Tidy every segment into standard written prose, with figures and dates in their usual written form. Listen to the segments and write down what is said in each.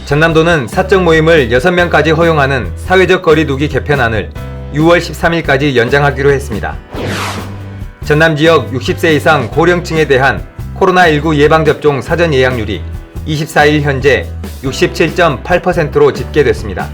전남도는 사적 모임을 6명까지 허용하는 사회적 거리두기 개편안을 6월 13일까지 연장하기로 했습니다. 전남 지역 60세 이상 고령층에 대한 코로나19 예방접종 사전 예약률이 24일 현재 67.8%로 집계됐습니다.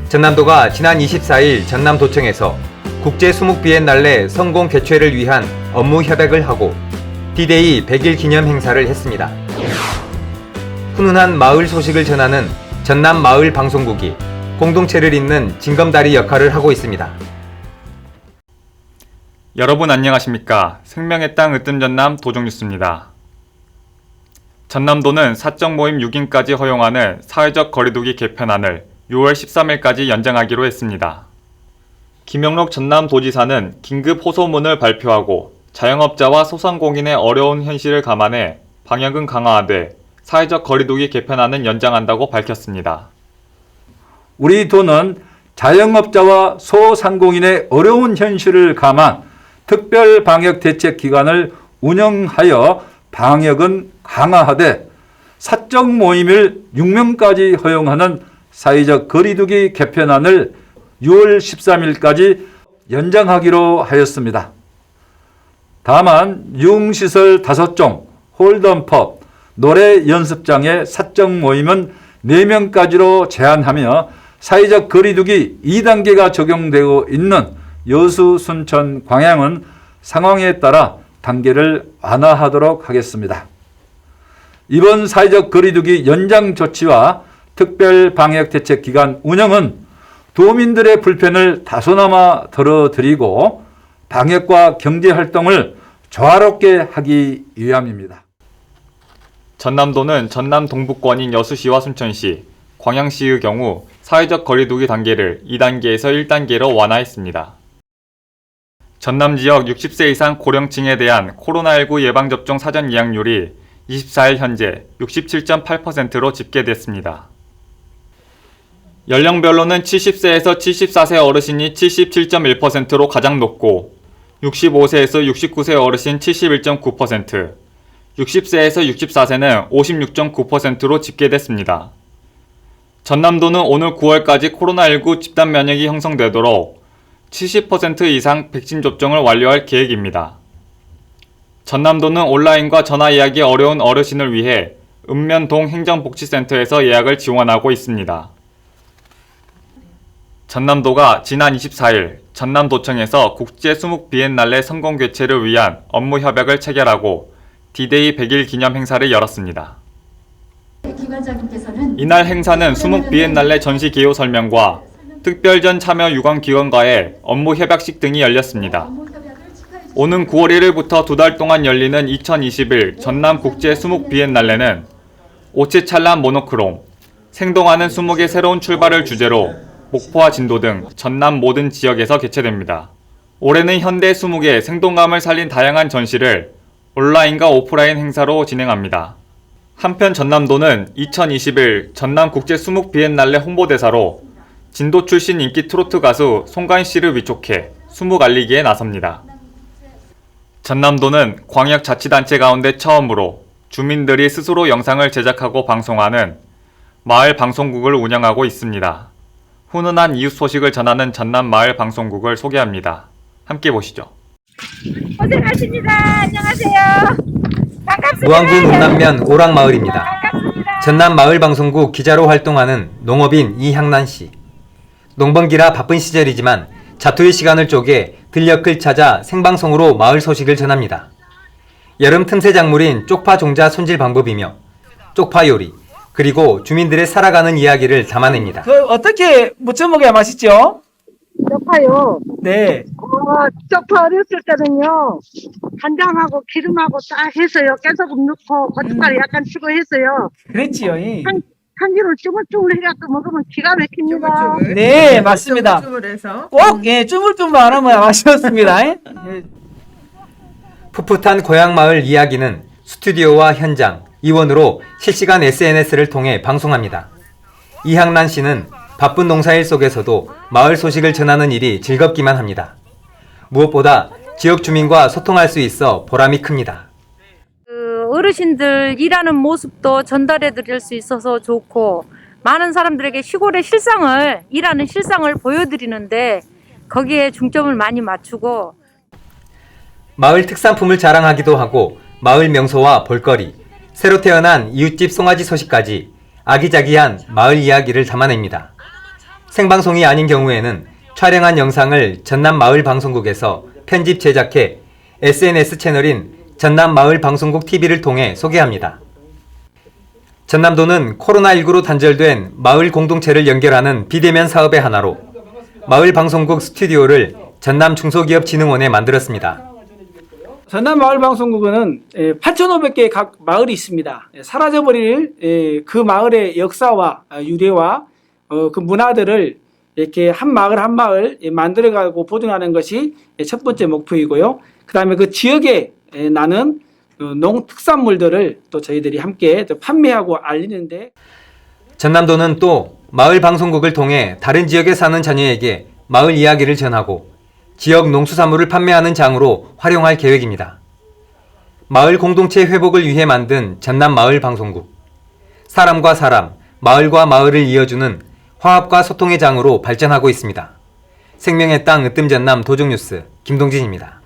전남도가 지난 24일 전남도청에서 국제 수목 비엔날레 성공 개최를 위한 업무 협약을 하고 D-Day 100일 기념 행사를 했습니다. 훈훈한 마을 소식을 전하는 전남 마을 방송국이 공동체를 잇는 징검다리 역할을 하고 있습니다. 여러분 안녕하십니까? 생명의 땅 으뜸 전남 도종뉴스입니다. 전남도는 사적 모임 6인까지 허용하는 사회적 거리두기 개편안을 6월 13일까지 연장하기로 했습니다. 김영록 전남도지사는 긴급 호소문을 발표하고 자영업자와 소상공인의 어려운 현실을 감안해 방역은 강화하되 사회적 거리두기 개편안은 연장한다고 밝혔습니다. 우리 도는 자영업자와 소상공인의 어려운 현실을 감안 특별 방역 대책 기간을 운영하여 방역은 강화하되 사적 모임을 6명까지 허용하는 사회적 거리두기 개편안을 6월 13일까지 연장하기로 하였습니다. 다만 유흥시설 5종, 홀덤펍, 노래 연습장의 사적 모임은 4명까지로 제한하며 사회적 거리두기 2단계가 적용되고 있는 여수, 순천, 광양은 상황에 따라 단계를 완화하도록 하겠습니다. 이번 사회적 거리두기 연장 조치와 특별 방역 대책 기간 운영은 도민들의 불편을 다소나마 덜어드리고 방역과 경제활동을 조화롭게 하기 위함입니다. 전남도는 전남 동부권인 여수시와 순천시, 광양시의 경우 사회적 거리두기 단계를 2단계에서 1단계로 완화했습니다. 전남 지역 60세 이상 고령층에 대한 코로나19 예방접종 사전 예약률이 24일 현재 67.8%로 집계됐습니다. 연령별로는 70세에서 74세 어르신이 77.1%로 가장 높고 65세에서 69세 어르신 71.9%, 60세에서 64세는 56.9%로 집계됐습니다. 전남도는 오늘 9월까지 코로나19 집단 면역이 형성되도록 70% 이상 백신 접종을 완료할 계획입니다. 전남도는 온라인과 전화 예약이 어려운 어르신을 위해 읍면동 행정복지센터에서 예약을 지원하고 있습니다. 전남도가 지난 24일 전남도청에서 국제 수목 비엔날레 성공 개최를 위한 업무 협약을 체결하고 D-Day 100일 기념 행사를 열었습니다. 이날 행사는 수목 비엔날레 전시 개요 설명과 특별전 참여 유관기관과의 업무 협약식 등이 열렸습니다. 오는 9월 1일부터 2달 동안 열리는 2021 전남 국제 수목 비엔날레는 오체 찬란 모노크롬, 생동하는 수목의 새로운 출발을 주제로 목포와 진도 등 전남 모든 지역에서 개최됩니다. 올해는 현대 수목의 생동감을 살린 다양한 전시를 온라인과 오프라인 행사로 진행합니다. 한편 전남도는 2021 전남 국제 수목 비엔날레 홍보대사로 진도 출신 인기 트로트 가수 송가인 씨를 위촉해 수목 알리기에 나섭니다. 전남도는 광역자치단체 가운데 처음으로 주민들이 스스로 영상을 제작하고 방송하는 마을 방송국을 운영하고 있습니다. 훈훈한 이웃 소식을 전하는 전남 마을 방송국을 소개합니다. 함께 보시죠. 고생하십니다. 안녕하세요. 반갑습니다. 무안군 운남면 오락마을입니다. 전남 마을 방송국 기자로 활동하는 농업인 이향란 씨. 농번기라 바쁜 시절이지만 자투리 시간을 쪼개 들녘을 찾아 생방송으로 마을 소식을 전합니다. 여름 틈새 작물인 쪽파 종자 손질 방법이며 쪽파 요리, 그리고 주민들의 살아가는 이야기를 담아냅니다. 어떻게 무쳐 먹어야 맛있죠? 쪽파요. 네. 쪽파 어렸을 때는요, 간장하고 기름하고 딱 해서요, 깨소금 넣고 고춧가루 약간 치고 해서요. 그랬지요. 한기로 쭈물쭈물 해갖고 먹으면 기가 막힙니다. 네, 맞습니다. 꼭, 쭈물쭈물 안 하면 맛있었습니다. 풋풋한 고향마을 이야기는 스튜디오와 현장, 이원으로 실시간 SNS를 통해 방송합니다. 이향란 씨는 바쁜 농사일 속에서도 마을 소식을 전하는 일이 즐겁기만 합니다. 무엇보다 지역 주민과 소통할 수 있어 보람이 큽니다. 어르신들 일하는 모습도 전달해 드릴 수 있어서 좋고, 많은 사람들에게 시골의 실상을, 일하는 실상을 보여드리는데 거기에 중점을 많이 맞추고, 마을 특산품을 자랑하기도 하고 마을 명소와 볼거리, 새로 태어난 이웃집 송아지 소식까지 아기자기한 마을 이야기를 담아냅니다. 생방송이 아닌 경우에는 촬영한 영상을 전남마을방송국에서 편집 제작해 SNS 채널인 전남마을방송국 TV를 통해 소개합니다. 전남도는 코로나19로 단절된 마을 공동체를 연결하는 비대면 사업의 하나로 마을방송국 스튜디오를 전남중소기업진흥원에 만들었습니다. 전남마을방송국은 8,500개의 각 마을이 있습니다. 사라져버릴 그 마을의 역사와 유래와 그 문화들을 이렇게 한 마을 한 마을 만들어가고 보존하는 것이 첫 번째 목표이고요. 그 다음에 그 지역에 나는 농특산물들을 또 저희들이 함께 판매하고 알리는데, 전남도는 또 마을방송국을 통해 다른 지역에 사는 자녀에게 마을 이야기를 전하고 지역 농수산물을 판매하는 장으로 활용할 계획입니다. 마을 공동체 회복을 위해 만든 전남마을방송국. 사람과 사람, 마을과 마을을 이어주는 화합과 소통의 장으로 발전하고 있습니다. 생명의 땅 으뜸전남 도종뉴스 김동진입니다.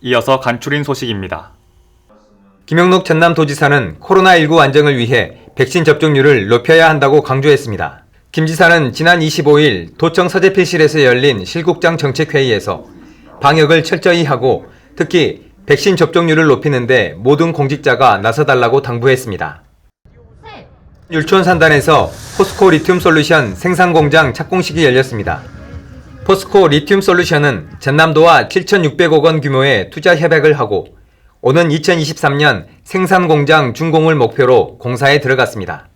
이어서 간추린 소식입니다. 김영록 전남도지사는 코로나19 안정을 위해 백신 접종률을 높여야 한다고 강조했습니다. 김 지사는 지난 25일 도청 서재필실에서 열린 실국장 정책회의에서 방역을 철저히 하고 특히 백신 접종률을 높이는데 모든 공직자가 나서달라고 당부했습니다. 율촌 산단에서 포스코 리튬 솔루션 생산공장 착공식이 열렸습니다. 포스코 리튬 솔루션은 전남도와 7,600억 원 규모의 투자 협약을 하고 오는 2023년 생산공장 준공을 목표로 공사에 들어갔습니다.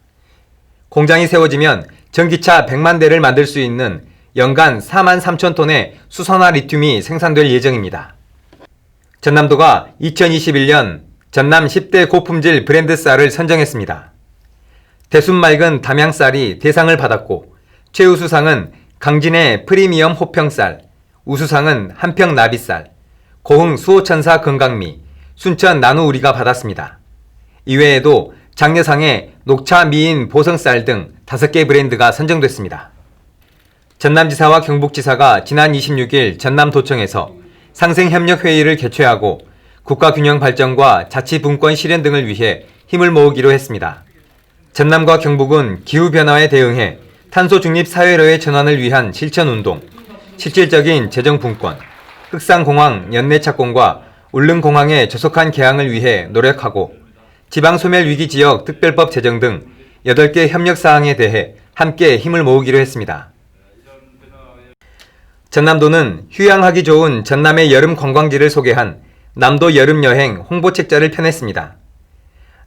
공장이 세워지면 전기차 100만 대를 만들 수 있는 연간 4만 3천 톤의 수선화 리튬이 생산될 예정입니다. 전남도가 2021년 전남 10대 고품질 브랜드 쌀을 선정했습니다. 대순 맑은 담양쌀이 대상을 받았고 최우수상은 강진의 프리미엄 호평쌀, 우수상은 한평 나비쌀, 고흥 수호천사 건강미, 순천 나누우리가 받았습니다. 이외에도 장려상의 녹차 미인 보성쌀 등 5개 브랜드가 선정됐습니다. 전남지사와 경북지사가 지난 26일 전남도청에서 상생협력회의를 개최하고 국가균형 발전과 자치분권 실현 등을 위해 힘을 모으기로 했습니다. 전남과 경북은 기후변화에 대응해 탄소 중립 사회로의 전환을 위한 실천운동, 실질적인 재정분권, 흑산공항 연내 착공과 울릉공항의 조속한 개항을 위해 노력하고 지방소멸위기지역 특별법 제정 등 8개 협력사항에 대해 함께 힘을 모으기로 했습니다. 전남도는 휴양하기 좋은 전남의 여름 관광지를 소개한 남도 여름여행 홍보책자를 펴냈습니다.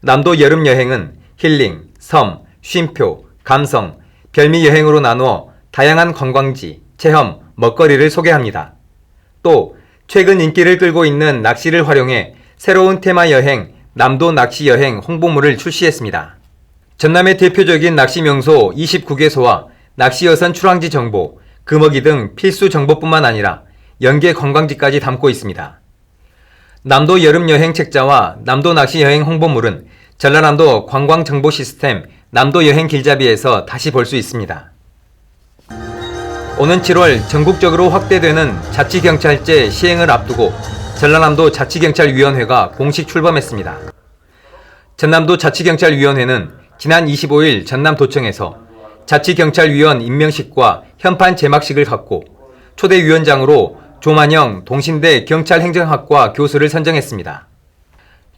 남도 여름여행은 힐링, 섬, 쉼표, 감성, 별미 여행으로 나누어 다양한 관광지, 체험, 먹거리를 소개합니다. 또 최근 인기를 끌고 있는 낚시를 활용해 새로운 테마 여행, 남도 낚시 여행 홍보물을 출시했습니다. 전남의 대표적인 낚시 명소 29개소와 낚시 여선 출항지 정보, 금어기 등 필수 정보뿐만 아니라 연계 관광지까지 담고 있습니다. 남도 여름여행 책자와 남도 낚시 여행 홍보물은 전라남도 관광정보 시스템 남도 여행 길잡이에서 다시 볼 수 있습니다. 오는 7월 전국적으로 확대되는 자치경찰제 시행을 앞두고 전라남도 자치경찰위원회가 공식 출범했습니다. 전남도 자치경찰위원회는 지난 25일 전남도청에서 자치경찰위원 임명식과 현판 제막식을 갖고 초대 위원장으로 조만영 동신대 경찰행정학과 교수를 선정했습니다.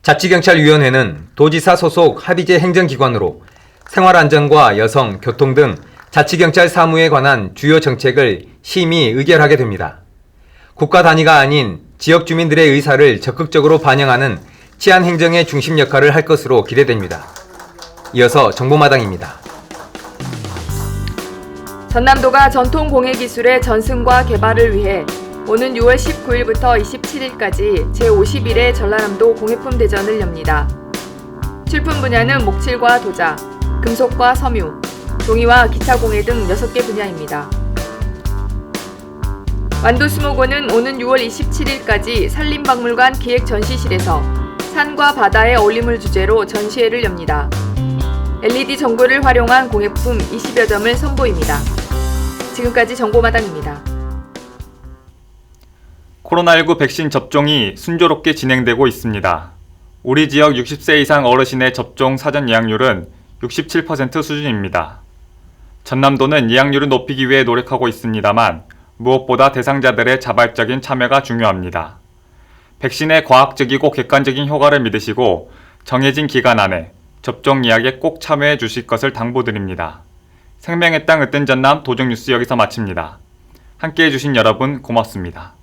자치경찰위원회는 도지사 소속 합의제 행정기관으로 생활안전과 여성, 교통 등 자치경찰 사무에 관한 주요 정책을 심의 의결하게 됩니다. 국가 단위가 아닌 지역 주민들의 의사를 적극적으로 반영하는 치안 행정의 중심 역할을 할 것으로 기대됩니다. 이어서 정보마당입니다. 전남도가 전통 공예 기술의 전승과 개발을 위해 오는 6월 19일부터 27일까지 제51회 전라남도 공예품 대전을 엽니다. 출품 분야는 목칠과 도자, 금속과 섬유, 종이와 기타 공예 등 6개 분야입니다. 완도수목원은 오는 6월 27일까지 산림박물관 기획전시실에서 산과 바다의 어울림을 주제로 전시회를 엽니다. LED 전구를 활용한 공예품 20여 점을 선보입니다. 지금까지 정보마당입니다. 코로나19 백신 접종이 순조롭게 진행되고 있습니다. 우리 지역 60세 이상 어르신의 접종 사전 예약률은 67% 수준입니다. 전남도는 예약률을 높이기 위해 노력하고 있습니다만 무엇보다 대상자들의 자발적인 참여가 중요합니다. 백신의 과학적이고 객관적인 효과를 믿으시고 정해진 기간 안에 접종 예약에 꼭 참여해 주실 것을 당부드립니다. 생명의 땅 으뜸 전남 도정뉴스 여기서 마칩니다. 함께해 주신 여러분 고맙습니다.